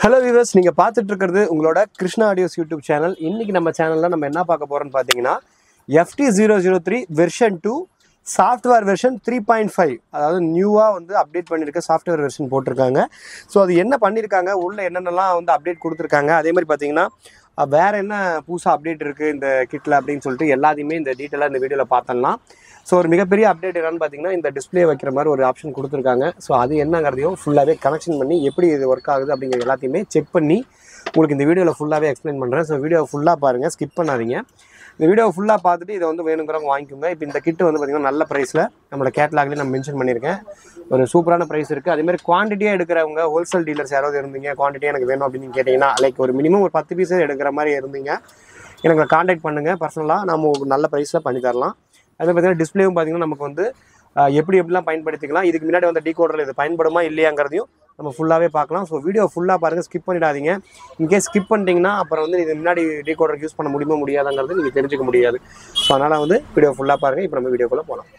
Hello viewers, நீங்கள் பார்த்துட்டு இருக்கிறது உங்களோட கிருஷ்ணா ஆடியோஸ் யூடியூப் சேனல். இன்றைக்கி நம்ம சேனலில் நம்ம என்ன பார்க்க போகிறோம்னு பார்த்தீங்கன்னா FT003 வெர்ஷன் 2 சாஃப்ட்வேர் வெர்ஷன் 3.5, அதாவது நியூவாக வந்து அப்டேட் பண்ணியிருக்க சாஃப்ட்வேர் வெர்ஷன் போட்டிருக்காங்க. ஸோ அது என்ன பண்ணியிருக்காங்க, உள்ளே என்னென்னலாம் வந்து அப்டேட் கொடுத்துருக்காங்க, அதே மாதிரி பார்த்தீங்கன்னா வேறு என்ன புதுசாக அப்டேட் இருக்குது இந்த கிட்டில் அப்படின்னு சொல்லிட்டு எல்லாத்தையுமே இந்த டீட்டெயிலாக இந்த வீடியோவில் பார்த்தலாம். ஸோ ஒரு மிகப்பெரிய அப்டேட் என்னன்னு பார்த்தீங்கன்னா இந்த டிஸ்பிளே வைக்கிற மாதிரி ஒரு ஆப்ஷன் கொடுத்துருக்காங்க. ஸோ அது என்னங்கிறதையும் ஃபுல்லாகவே கனெக்ஷன் பண்ணி எப்படி இது ஒர்க் ஆகுது அப்படிங்கிற எல்லாத்தையுமே செக் பண்ணி உங்களுக்கு இந்த வீடியோவில் ஃபுல்லாகவே எக்ஸ்பிளைன் பண்ணுறேன். ஸோ வீடியோ ஃபுல்லாக பாருங்கள், ஸ்கிப் பண்ணாதீங்க. இந்த வீடியோ ஃபுல்லாக பார்த்துட்டு இதை வந்து வேணுங்கிறவங்க வாங்கிக்கோங்க. இப்போ இந்த கிட்டு வந்து பார்த்திங்கன்னா நல்ல ப்ரைஸில் நம்மளோட கேட்லாக்லேயே நான் மென்ஷன் பண்ணியிருக்கேன். ஒரு சூப்பரான ப்ரைஸ் இருக்குது. அதேமாதிரி குவான்டிட்டியாக எடுக்கிறவங்க ஹோல்சேல் டீலர்ஸ் யாராவது இருந்தீங்க, குவான்டிட்டியாக எனக்கு வேணும் அப்படின்னு கேட்டிங்கன்னா, லைக் ஒரு மினிமம் ஒரு 10 பீஸே எடுக்கிற மாதிரி இருந்தீங்க, எனக்கு கான்டாக்ட் பண்ணுங்கள். பர்சனலாக நம்ம ஒரு நல்ல ப்ரைஸில் பண்ணி தரலாம். அதே பார்த்தீங்கன்னா டிஸ்பிளேவும் பார்த்தீங்கன்னா நமக்கு வந்து எப்படிலாம் பயன்படுத்திக்கலாம், இதுக்கு முன்னாடி வந்து டீகோடரில் இது பயன்படுமா இல்லையாங்கிறதையும் நம்ம ஃபுல்லாகவே பார்க்கலாம். ஸோ வீடியோ ஃபுல்லாக பாருங்கள், ஸ்கிப் பண்ணிடாதீங்க. இன்கேஸ் ஸ்கிப் பண்ணிட்டீங்கன்னா அப்புறம் வந்து இது முன்னாடி டீகோடர் யூஸ் பண்ண முடியுமா முடியாதுங்கிறது நீங்கள் தெரிஞ்சுக்க முடியாது. ஸோ அதனால் வந்து வீடியோ ஃபுல்லாக பாருங்கள். இப்போ நம்ம வீடியோக்குள்ளே போகலாம்.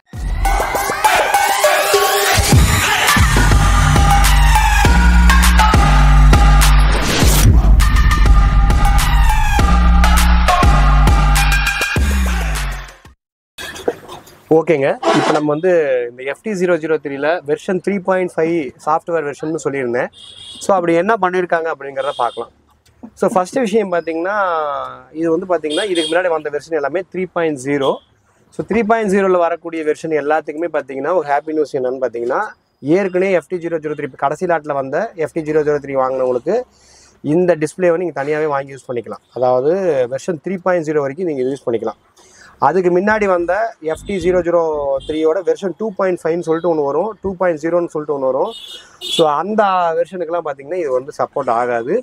ஓகேங்க, இப்போ நம்ம வந்து இந்த FT003ல் வெர்ஷன் 3.5 சாஃப்ட்வேர் வெர்ஷன் சொல்லியிருந்தேன். ஸோ அப்படி என்ன பண்ணியிருக்காங்க அப்படிங்கிறத பார்க்கலாம். ஸோ ஃபஸ்ட்டு விஷயம் பார்த்தீங்கன்னா, இது வந்து பார்த்தீங்கன்னா இதுக்கு முன்னாடி வந்த வெர்ஷன் எல்லாமே 3.0. ஸோ 3.0ல் வரக்கூடிய வெர்ஷன் எல்லாத்துக்குமே பார்த்தீங்கன்னா ஒரு ஹாப்பி நியூஸ் என்னென்னு பார்த்தீங்கன்னா, ஏற்கனவே FT003 கடைசி லாட்டில் வந்த FT003 வாங்கினவங்களுக்கு இந்த டிஸ்பிளேவை நீங்கள் தனியாகவே வாங்கி யூஸ் பண்ணிக்கலாம். அதாவது வெர்ஷன் 3.0 வரைக்கும் நீங்கள் யூஸ் பண்ணிக்கலாம். அதுக்கு முன்னாடி வந்த FT003யோட வெர்ஷன் 2.5ன்னு சொல்லிட்டு ஒன்று வரும், 2.0ன்னு சொல்லிட்டு ஒன்று வரும். ஸோ அந்த வெர்ஷனுக்கெல்லாம் பார்த்தீங்கன்னா இது வந்து சப்போர்ட் ஆகாது.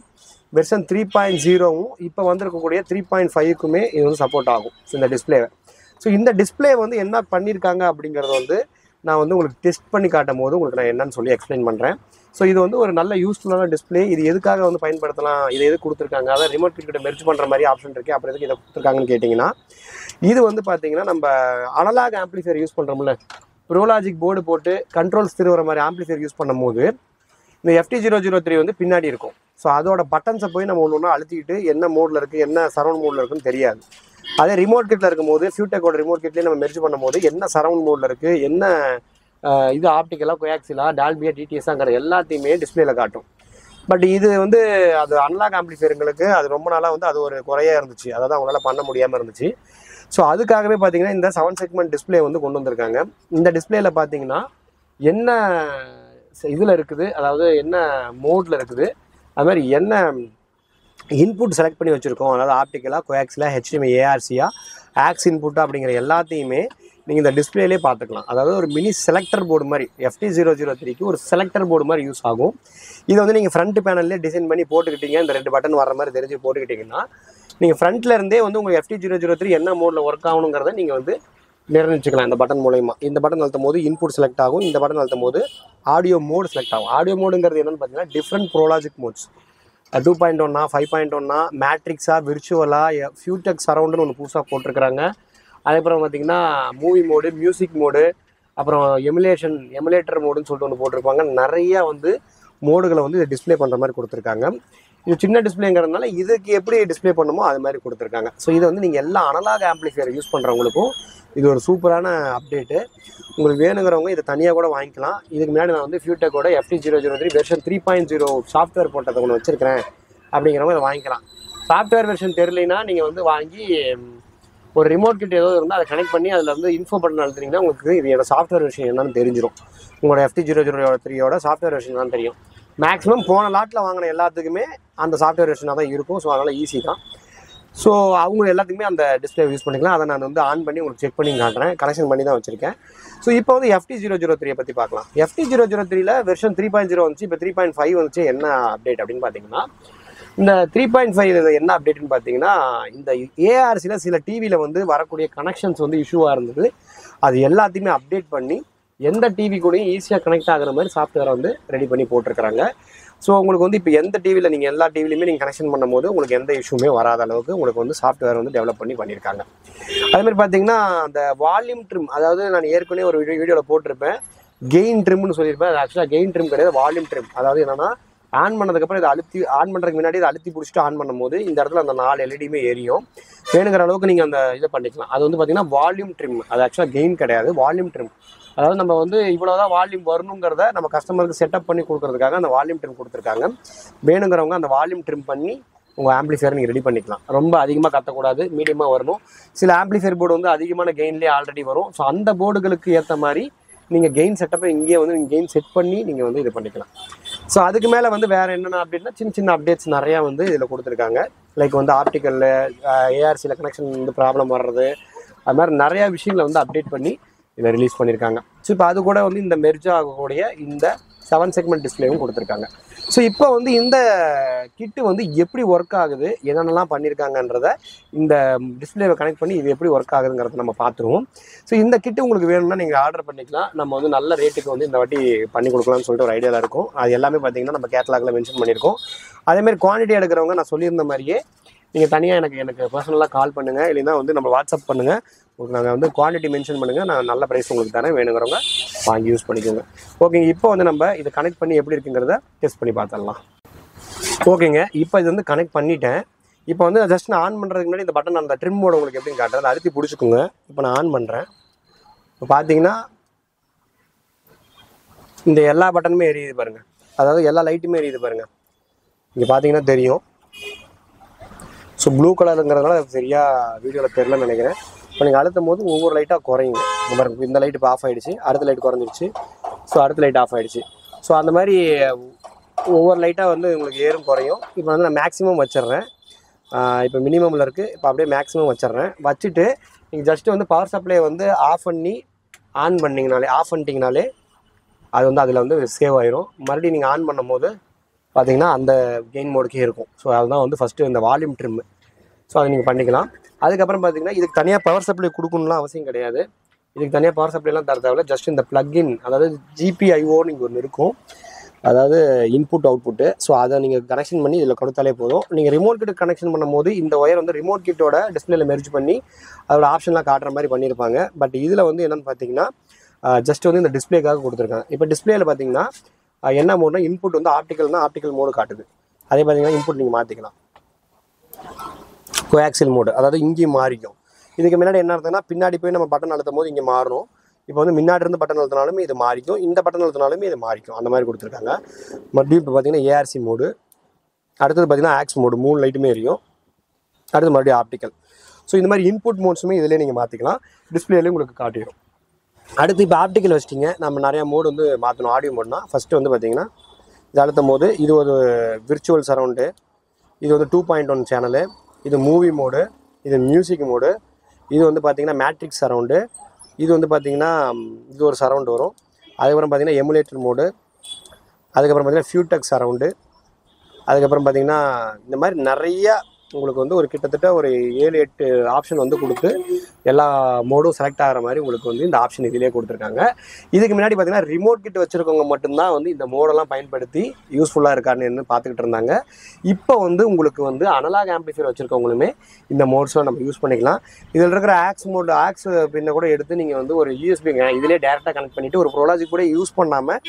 வெர்ஷன் 3.0வும் இப்போ வந்திருக்கக்கூடிய 3.5க்குமே இது வந்து சப்போர்ட் ஆகும் இந்த டிஸ்பிளேவை. ஸோ இந்த டிஸ்பிளே வந்து என்ன பண்ணியிருக்காங்க அப்படிங்கிறத வந்து நான் வந்து உங்களுக்கு டெஸ்ட் பண்ணி காட்டும் போது உங்களுக்கு நான் என்னன்னு சொல்லி எக்ஸ்பிளைன் பண்ணுறேன். ஸோ இது வந்து ஒரு நல்ல யூஸ்ஃபுல்லான டிஸ்பிளே. இது எதுக்காக வந்து பயன்படுத்தலாம், இது எது கொடுத்துருக்காங்க, அதாவது ரிமோட் கிட்ட மெர்ஜ் பண்ணுற மாதிரி ஆப்ஷன் இருக்குது. அப்புறம் எதுக்கு இதை கொடுத்துருக்காங்கன்னு கேட்டிங்கன்னா, இது வந்து பார்த்தீங்கன்னா நம்ம அனலாக் ஆம்பிளிஃபையர் யூஸ் பண்ணுறோம்ல, ப்ரோலாஜிக் போர்டு போட்டு கண்ட்ரோல்ஸ் திருவுற மாதிரி ஆம்பிளிஃபையர் யூஸ் பண்ணும்போது இந்த FT003 வந்து பின்னாடி இருக்கும். ஸோ அதோட பட்டன்ஸை போய் நம்ம ஒன்று ஒன்றா அழுத்திக்கிட்டு என்ன மோடில் இருக்குது, என்ன சரௌண்ட் மோடில் இருக்குன்னு தெரியாது. அதே ரிமோட் கிட்டில் இருக்கும்போது ஃபியூடெக்கோட ரிமோட் கிட்லேயே நம்ம மெர்ஜ் பண்ணும்போது என்ன சரௌண்ட் மோடில் இருக்குது, என்ன இது ஆப்டிக்கலாக, கோயாக்சிலாக, டால்பியா, டிடிஎஸ்ஸாங்கிற எல்லாத்தையுமே டிஸ்பிளேல காட்டும். பட் இது வந்து அது அனலாக் ஆம்பிளிஃபையருங்களுக்கு அது ரொம்ப நாளாக வந்து அது ஒரு குறையாக இருந்துச்சு, அதாவது அவங்களால பண்ண முடியாமல் இருந்துச்சு. ஸோ அதுக்காகவே பார்த்தீங்கன்னா இந்த 7 செக்மெண்ட் டிஸ்பிளே வந்து கொண்டு வந்திருக்காங்க. இந்த டிஸ்பிளேல பார்த்தீங்கன்னா என்ன இதில் இருக்குது, அதாவது என்ன மோடில் இருக்குது, அது மாதிரி என்ன இன்புட் செலக்ட் பண்ணி வச்சுருக்கோம், அதாவது ஆப்டிக்கலாக, கோயாக்சிலாக, HDMI, ARCயா, ஆக்ஸ் இன்புட்டா அப்படிங்கிற எல்லாத்தையுமே நீங்கள் இந்த டிஸ்பிளேலே பார்த்துக்கலாம். அதாவது ஒரு மினி செலக்டர் போர்டு மாதிரி FT003க்கு ஒரு செலக்டர் போர்டு மாதிரி யூஸ் ஆகும். இதை வந்து நீங்கள் ஃப்ரண்ட் பேனல்லே டிசைன் பண்ணி போட்டுக்கிட்டீங்க, இந்த 2 பட்டன் வர மாதிரி தெரிஞ்சு போட்டுக்கிட்டிங்கன்னா நீங்கள் ஃப்ரண்ட்டில் இருந்தே வந்து உங்கள் FT003 என்ன மோடில் ஒர்க் ஆகணுங்கிறத நீங்கள் வந்து நிர்ணயிச்சுக்கலாம். இந்த பட்டன் மூலயமா இந்த பட்டன் அழுத்தும் போது இன்புட் செலக்ட் ஆகும், இந்த பட்டன் அழுத்தும் போது ஆடியோ மோடு செலக்ட் ஆகும். ஆடியோ மோடுங்கிறது என்னென்னு பார்த்தீங்கன்னா டிஃப்ரெண்ட் ப்ரோலாஜிக் மோட்ஸ், 2.1, 5.1, மேட்ரிக்ஸாக, விர்ச்சுவலாக, ஃபியூடெக் சரௌண்டுன்னு ஒன்று புதுசாக போட்டிருக்கிறாங்க. அதுக்கப்புறம் பார்த்திங்கன்னா மூவி மோடு, மியூசிக் மோடு, அப்புறம் எமுலேட்டர் மோடுன்னு சொல்லிட்டு ஒன்று போட்டிருப்பாங்க. நிறையா வந்து மோடுகளை வந்து இதை டிஸ்பிளே பண்ணுற மாதிரி கொடுத்துருக்காங்க. இது சின்ன டிஸ்பிளேங்கிறதுனால இதுக்கு எப்படி டிஸ்பிளே பண்ணுமோ அது மாதிரி கொடுத்துருக்காங்க. ஸோ இதை வந்து நீங்கள் எல்லா அனலாக் ஆம்பிளிஃபையர் யூஸ் பண்ணுறவங்களுக்கும் இது ஒரு சூப்பரான அப்டேட்டு. உங்களுக்கு வேணுங்கிறவங்க இதை தனியாக கூட வாங்கிக்கலாம். இதுக்கு முன்னாடி நான் வந்து ஃபியூடெக்கோட FT003 வெர்ஷன் 3.0 சாஃப்ட்வேர் போட்டதை ஒன்று வச்சுருக்கிறேன் அப்படிங்கிறவங்க இதை வாங்கிக்கலாம். சாஃப்ட்வேர் வெர்ஷன் தெரியலைன்னா நீங்கள் வந்து வாங்கி ஒரு ரிமோட் கிட்ட ஏதோ இருந்தால் அதை கனெக்ட் பண்ணி அதில் வந்து இன்ஃபோ பட்டன் அழுத்தினீங்கன்னா உங்களுக்கு இதோட சாஃப்ட்வேர் வெர்ஷன் என்னன்னு தெரிஞ்சிடும். உங்களோட FT003யோட சாஃப்ட்வேர் வெர்ஷன் தான் தெரியும். மேக்ஸிமம் போன லாட்டில் வாங்கின எல்லாத்துக்குமே அந்த சாஃப்ட்வேர் வெர்ஷனாக தான் இருக்கும். ஸோ அதனால் ஈஸி தான். ஸோ அவங்க எல்லாத்துக்குமே அந்த டிஸ்பிளே யூஸ் பண்ணிக்கலாம். அதை நான் வந்து ஆன் பண்ணி உங்களுக்கு செக் பண்ணி காட்டுறேன், கனெக்ஷன் பண்ணி தான் வச்சுருக்கேன். ஸோ இப்போ வந்து FT003 பற்றி பார்க்கலாம். FT003ல் வெர்ஷன் 3.0 வந்துச்சு, இப்போ 3.5 வந்துச்சு. என்ன அப்டேட் அப்படின்னு பார்த்தீங்கன்னா, இந்த 3.5 என்ன அப்டேட்னு பார்த்தீங்கன்னா, இந்த ARCயில் சில டிவியில் வந்து வரக்கூடிய கனெக்ஷன்ஸ் வந்து இஷ்யூவாக இருந்தது. அது எல்லாத்தையுமே அப்டேட் பண்ணி எந்த டிவி கூடயும் ஈஸியாக கனெக்ட் ஆகிற மாதிரி சாஃப்ட்வேரை வந்து ரெடி பண்ணி போட்டிருக்கிறாங்க. ஸோ உங்களுக்கு வந்து இப்போ எந்த டிவியில் நீங்கள் எல்லா டிவிலையுமே நீங்கள் கனெக்ஷன் பண்ணும்போது உங்களுக்கு எந்த இஷ்யூமே வராத அளவுக்கு உங்களுக்கு வந்து சாஃப்ட்வேர் வந்து டெவலப் பண்ணியிருக்காங்க. அதேமாதிரி பார்த்தீங்கன்னா அந்த வால்யூம் ட்ரிம், அதாவது நான் ஏற்கனவே ஒரு வீடியோவில் போட்டிருப்பேன், கெயின் ட்ரிம்னு சொல்லியிருப்பேன். அது ஆக்சுவலாக கெயின் ட்ரிம் கிடையாது, வால்யூம் ட்ரிம். அதாவது என்னென்னா ஆன் பண்ணதுக்கப்புறம் இதை அழுத்தி ஆன் பண்ணுறதுக்கு முன்னாடி இதை அழுத்தி பிடிச்சிட்டு ஆன் பண்ணும்போது இந்த இடத்துல அந்த 4 எல்இடியுமே எரியும். வேணுங்கிற அளவுக்கு நீங்கள் அந்த இதை பண்ணிக்கலாம். அது வந்து பார்த்தீங்கன்னா வால்யூம் ட்ரிம், அது ஆக்சுவலாக கெயின் கிடையாது, வால்யூம் ட்ரிம். அதாவது நம்ம வந்து இவ்வளோதான் வால்யூம் வரணுங்கிறத நம்ம கஸ்டமருக்கு செட்டப் பண்ணி கொடுக்கறதுக்காக அந்த வால்யூம் ட்ரிம் கொடுத்துருக்காங்க. வேணுங்கிறவங்க அந்த வால்யூம் ட்ரிம் பண்ணி உங்கள் ஆம்பிளிஃபையர் நீங்கள் ரெடி பண்ணிக்கலாம். ரொம்ப அதிகமாக கத்தக்கூடாது, மீடியமாக வரணும். சில ஆம்பிளிஃபையர் போர்டு வந்து அதிகமான கெயின்லேயே ஆல்ரெடி வரும். ஸோ அந்த போர்டுகளுக்கு ஏற்ற மாதிரி நீங்கள் கெயின் செட்டப்பை இங்கேயே வந்து நீங்கள் கெயின் செட் பண்ணி நீங்கள் வந்து இது பண்ணிக்கலாம். ஸோ அதுக்கு மேலே வந்து வேறு என்னென்ன அப்டேட்னா சின்ன சின்ன அப்டேட்ஸ் நிறையா வந்து இதில் கொடுத்துருக்காங்க. லைக் வந்து ஆப்டிக்கலில் ஏஆர்சியில் கனெக்ஷன் வந்து ப்ராப்ளம் வர்றது, அது மாதிரி நிறையா விஷயங்களை வந்து அப்டேட் பண்ணி இதை ரிலீஸ் பண்ணியிருக்காங்க. ஸோ இப்போ அது கூட வந்து இந்த மெர்ஜ் ஆகக்கூடிய இந்த 7 செக்மெண்ட் டிஸ்பிளேவும் கொடுத்துருக்காங்க. ஸோ இப்போ வந்து இந்த கிட்டு வந்து எப்படி ஒர்க் ஆகுது, என்னென்னலாம் பண்ணியிருக்காங்கன்றத இந்த டிஸ்பிளேவை கனெக்ட் பண்ணி இது எப்படி ஒர்க் ஆகுதுங்கிறத நம்ம பார்த்துருவோம். ஸோ இந்த கிட்டு உங்களுக்கு வேணும்னா நீங்கள் ஆர்டர் பண்ணிக்கலாம். நம்ம வந்து நல்ல ரேட்டுக்கு வந்து இந்த வாட்டி பண்ணி கொடுக்கலாம்னு சொல்லிட்டு ஒரு ஐடியாவில் இருக்கும். அது எல்லாமே பார்த்தீங்கன்னா நம்ம கேட்டலாகில் மென்ஷன் பண்ணியிருக்கோம். அதேமாதிரி குவான்டிட்டி எடுக்கிறவங்க நான் சொல்லியிருந்த மாதிரியே நீங்கள் தனியாக எனக்கு பர்சனலாக கால் பண்ணுங்கள், இல்லைன்னா வந்து நம்ம வாட்ஸ்அப் பண்ணுங்கள். உங்களுக்கு நாங்கள் வந்து குவான்டிட்டி மென்ஷன் பண்ணுங்கள், நான் நல்ல ப்ரைஸ் உங்களுக்கு தரேன். வேணுங்கிறவங்க வாங்கி யூஸ் பண்ணிக்கோங்க. ஓகேங்க, இப்போ வந்து நம்ம இதை கனெக்ட் பண்ணி எப்படி இருக்குங்கிறத டெஸ்ட் பண்ணி பார்த்துடலாம். ஓகேங்க, இப்போ இது வந்து கனெக்ட் பண்ணிட்டேன். இப்போ வந்து ஜஸ்ட் நான் ஆன் பண்ணுறதுக்கு முன்னாடி இந்த பட்டன் அந்த ட்ரிம் மோட் உங்களுக்கு எப்படின்னு காட்டுறது, அழுத்தி பிடிச்சிக்கோங்க. இப்போ நான் ஆன் பண்ணுறேன். இப்போ பார்த்தீங்கன்னா இந்த எல்லா பட்டனுமே எரியுது பாருங்கள், அதாவது எல்லா லைட்டுமே எரியுது பாருங்கள். இங்கே பார்த்தீங்கன்னா தெரியும். ஸோ ப்ளூ கலருங்கிறதுனால சரியாக வீடியோவில் தெரியலன்னு நினைக்கிறேன். இப்போ நீங்கள் அழுத்தும் போது ஒவ்வொரு லைட்டாக குறையுங்க. இந்த லைட் இப்போ ஆஃப் ஆகிடுச்சு, அடுத்த லைட் குறைஞ்சிருச்சு, ஸோ அடுத்த லைட் ஆஃப் ஆகிடுச்சு. ஸோ அந்த மாதிரி ஒவ்வொரு லைட்டாக வந்து உங்களுக்கு ஏறும் குறையும். இப்போ வந்து நான் மேக்ஸிமம் வச்சிடுறேன். இப்போ மினிமமில் இருக்குது, இப்போ அப்படியே மேக்ஸிமம் வச்சிடுறேன். வச்சுட்டு நீங்கள் ஜஸ்ட்டு வந்து பவர் சப்ளை வந்து ஆஃப் பண்ணி ஆஃப் பண்ணிட்டீங்கனாலே அது வந்து அதில் வந்து சேவ் ஆயிரும். மறுபடியும் நீங்கள் ஆன் பண்ணும் போது பார்த்தீங்கன்னா அந்த கெயின் மோடுக்கே இருக்கும். ஸோ அதுதான் வந்து ஃபஸ்ட்டு இந்த வால்யூம் ட்ரிம்மு. ஸோ அதை நீங்கள் பண்ணிக்கலாம். அதுக்கப்புறம் பார்த்தீங்கன்னா இதுக்கு தனியாக பவர் சப்ளை கொடுக்கணும்லாம் அவசியம் கிடையாது. இதுக்கு தனியாக பவர் சப்ளைலாம் தர தேவையில்ல. ஜஸ்ட் இந்த ப்ளக்இன், அதாவது ஜிபிஐஓன்னு இங்கே ஒன்று இருக்கும், அதாவது இன்புட் அவுட்புட்டு. ஸோ அதை நீங்கள் கனெக்ஷன் பண்ணி இதில் கொடுத்தாலே போதும். நீங்கள் ரிமோட் கிட்ட கனெக்ஷன் பண்ணும்போது இந்த ஒயர் வந்து ரிமோட் கிட்டோட டிஸ்பிளேல மெர்ஜ் பண்ணி அதோட ஆப்ஷன்லாம் காட்டுற மாதிரி பண்ணியிருப்பாங்க. பட் இதில் வந்து என்னென்னு பார்த்தீங்கன்னா ஜஸ்ட் வந்து இந்த டிஸ்பிளேக்காக கொடுத்துருக்காங்க. இப்போ டிஸ்பிளேயில் பார்த்தீங்கன்னா என்ன மோட்னா இன்புட் வந்து ஆப்டிக்கல் மோடு காட்டுது. அதே பார்த்தீங்கன்னா இன்புட் நீங்கள் மாற்றிக்கலாம், கோஆக்சியல் மோடு, அதாவது இங்கேயும் மாறிக்கும். இதுக்கு முன்னாடி என்ன அர்த்தம்னா பின்னாடி போய் நம்ம பட்டன் அழுத்தும் போது இங்கே மாறணும். இப்போ வந்து முன்னாடி இருந்து பட்டன் அழுத்தினாலுமே இது மாறிக்கும், இந்த பட்டன் அழுத்தினாலுமே இது மாறிக்கும். அந்த மாதிரி கொடுத்துருக்காங்க. மறுபடியும் இப்போ பார்த்தீங்கன்னா ஏஆர்சி மோடு, அடுத்தது பார்த்தீங்கன்னா ஆக்ஸ் மோடு, 3 லைட்டுமே எரியும். அடுத்து மறுபடியும் ஆப்டிக்கல். ஸோ இந்த மாதிரி இன்புட் மோட்ஸுமே இதிலே நீங்கள் மாற்றிக்கலாம், டிஸ்பிளேலேயும் உங்களுக்கு காட்டிடும். அடுத்து இப்போ ஆப்டிக்கல் வச்சிட்டிங்க, நம்ம நிறையா மோடு வந்து மாற்றணும். ஆடியோ மோட்னா ஃபஸ்ட்டு வந்து பார்த்தீங்கன்னா இது அழுத்தும் போது இது ஒரு விர்ச்சுவல் சரவுண்டு, இது வந்து 2.1 சேனலு, இது மூவி மோடு, இது மியூசிக் மோடு, இது வந்து பார்த்திங்கன்னா மேட்ரிக்ஸ் சரவுண்டு, இது வந்து பார்த்திங்கன்னா இது ஒரு சரவுண்டு வரும். அதுக்கப்புறம் பார்த்திங்கன்னா எமுலேட்டர் மோடு, அதுக்கப்புறம் பார்த்திங்கன்னா ஃபியூடெக் சரவுண்டு, அதுக்கப்புறம் பார்த்திங்கன்னா இந்த மாதிரி நிறையா உங்களுக்கு வந்து ஒரு கிட்டத்தட்ட ஒரு 7-8 ஆப்ஷன் வந்து கொடுத்து எல்லா மோடும் செலக்ட் ஆகிற மாதிரி உங்களுக்கு வந்து இந்த ஆப்ஷன் இதிலே கொடுத்துருக்காங்க. இதுக்கு முன்னாடி பார்த்தீங்கன்னா ரிமோட் கிட்ட வச்சுருக்கவங்க மட்டும்தான் வந்து இந்த மோடெல்லாம் பயன்படுத்தி யூஸ்ஃபுல்லாக இருக்கான்னு பார்த்துக்கிட்டு இருந்தாங்க. இப்போ வந்து உங்களுக்கு வந்து அனலாக் ஆம்பிளிஃபையர் வச்சுருக்கவங்களுமே இந்த மோட்ஸ்லாம் நம்ம யூஸ் பண்ணிக்கலாம். இதில் இருக்கிற ஆக்ஸ் பின்ன கூட எடுத்து நீங்கள் வந்து ஒரு யூஎஸ்பிங்க இதிலே டேரெக்டாக கனெக்ட் பண்ணிவிட்டு ஒரு ப்ரோலாஜிக் கூட யூஸ் பண்ணாமல்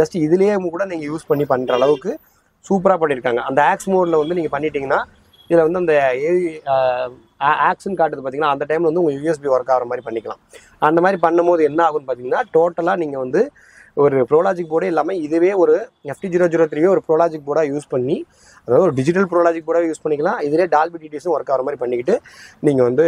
ஜஸ்ட் இதிலேயே கூட நீங்கள் யூஸ் பண்ணி பண்ணுற அளவுக்கு சூப்பராக பண்ணியிருக்காங்க. அந்த ஆக்ஸ் மோடில் வந்து நீங்கள் பண்ணிட்டீங்கன்னா இதில் வந்து அந்த ஆக்ஷன் காட்டுது பார்த்தீங்கன்னா அந்த டைமில் வந்து உங்கள் யூஎஸ்பி ஒர்க் ஆகிற மாதிரி பண்ணிக்கலாம். அந்த மாதிரி பண்ணும்போது என்ன ஆகுன்னு பார்த்தீங்கன்னா டோட்டலாக நீங்கள் வந்து ஒரு ப்ரோலாஜிக் போர்டே இல்லாமல் இதுவே ஒரு FT003 ஒரு ப்ரோலாஜிக் போர்டாக யூஸ் பண்ணி, அதாவது ஒரு டிஜிட்டல் ப்ரோலாஜிக் போர்டாக யூஸ் பண்ணிக்கலாம். இதிலே டால்பி டிடிஎஸும் ஒர்க் ஆகிற மாதிரி பண்ணிக்கிட்டு நீங்கள் வந்து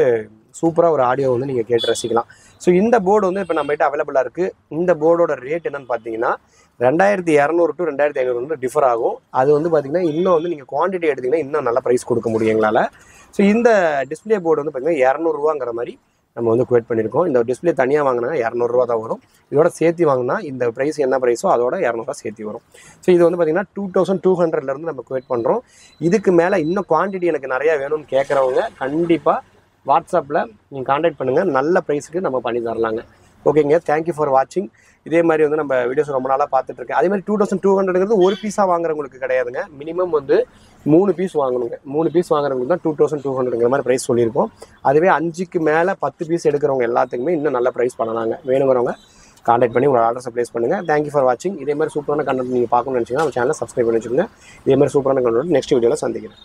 சூப்பராக ஒரு ஆடியோ வந்து நீங்கள் கேட்டு ரசிக்கலாம். ஸோ இந்த போர்டு வந்து இப்போ நம்மகிட்ட அவைலபிளாக இருக்குது. இந்த போர்டோட ரேட் என்னென்னு பார்த்தீங்கன்னா 2200 to 2500 வந்து டிஃபர் ஆகும். அது வந்து பார்த்திங்கன்னா இன்னும் வந்து நீங்கள் குவான்டிட்டி எடுத்திங்கன்னா இன்னும் நல்ல ப்ரைஸ் கொடுக்க முடியும் எங்களால். ஸோ இந்த டிஸ்பிளே போர்டு வந்து பார்த்திங்கன்னா 200 மாதிரி நம்ம வந்து குவேட் பண்ணியிருக்கோம். இந்த டிஸ்பிளே தனியாக வாங்கினா 200 தான் வரும். இதோட சேர்த்து வாங்கினா இந்த ப்ரைஸ் என்ன ப்ரைஸோ அதோட 200 சேர்த்து வரும். ஸோ இது வந்து பார்த்திங்கன்னா 2200 நம்ம குவேட் பண்ணுறோம். இதுக்கு மேலே இன்னும் குவான்டிட்டி எனக்கு நிறையா வேணும்னு கேட்குறவங்க கண்டிப்பாக வாட்ஸ்அப்பில் நீங்கள் கான்டாக்ட் பண்ணுங்கள், நல்ல ப்ரைஸுக்கு நம்ம பண்ணி தரலாங்க. ஓகேங்க, தேங்க்யூ ஃபார் வாட்சிங். இதே மாதிரி வந்து நம்ம வீடியோஸ் ரொம்ப நாளாக பார்த்துட்ருக்கேன். அதே மாதிரி 2200 ஒரு பீஸாக வாங்குறவங்களுக்கு கிடையாதுங்க, மினிமம் வந்து 3 பீஸ் வாங்கணுங்க. 3 பீஸ் வாங்குறவங்களுக்கு தான் 2200 மாதிரி ப்ரைஸ் சொல்லியிருக்கோம். அதுவே 5க்கு மேலே 10 பீஸ் எடுக்கிறவங்க எல்லாத்துக்குமே இன்னும் நல்ல ப்ரைஸ் பண்ணலாங்க. வேணுங்கிறவங்க கான்டாக்ட் பண்ணி உங்களோட ஆர்டர்ஸை ப்ளேஸ் பண்ணுங்கள். தேங்க்யூ ஃபார் வாட்சிங். இதே மாதிரி சூப்பரான கண்டென்ட் நீங்கள் பார்க்கணும்னு நினச்சிங்கன்னா நம்ம சேனலை சப்ஸ்கிரைப் பண்ணி வச்சுக்கோங்க. இதே மாதிரி சூப்பரான கண்டென்ட் நெக்ஸ்ட் வீடியோவில் சந்திக்கிறேன்.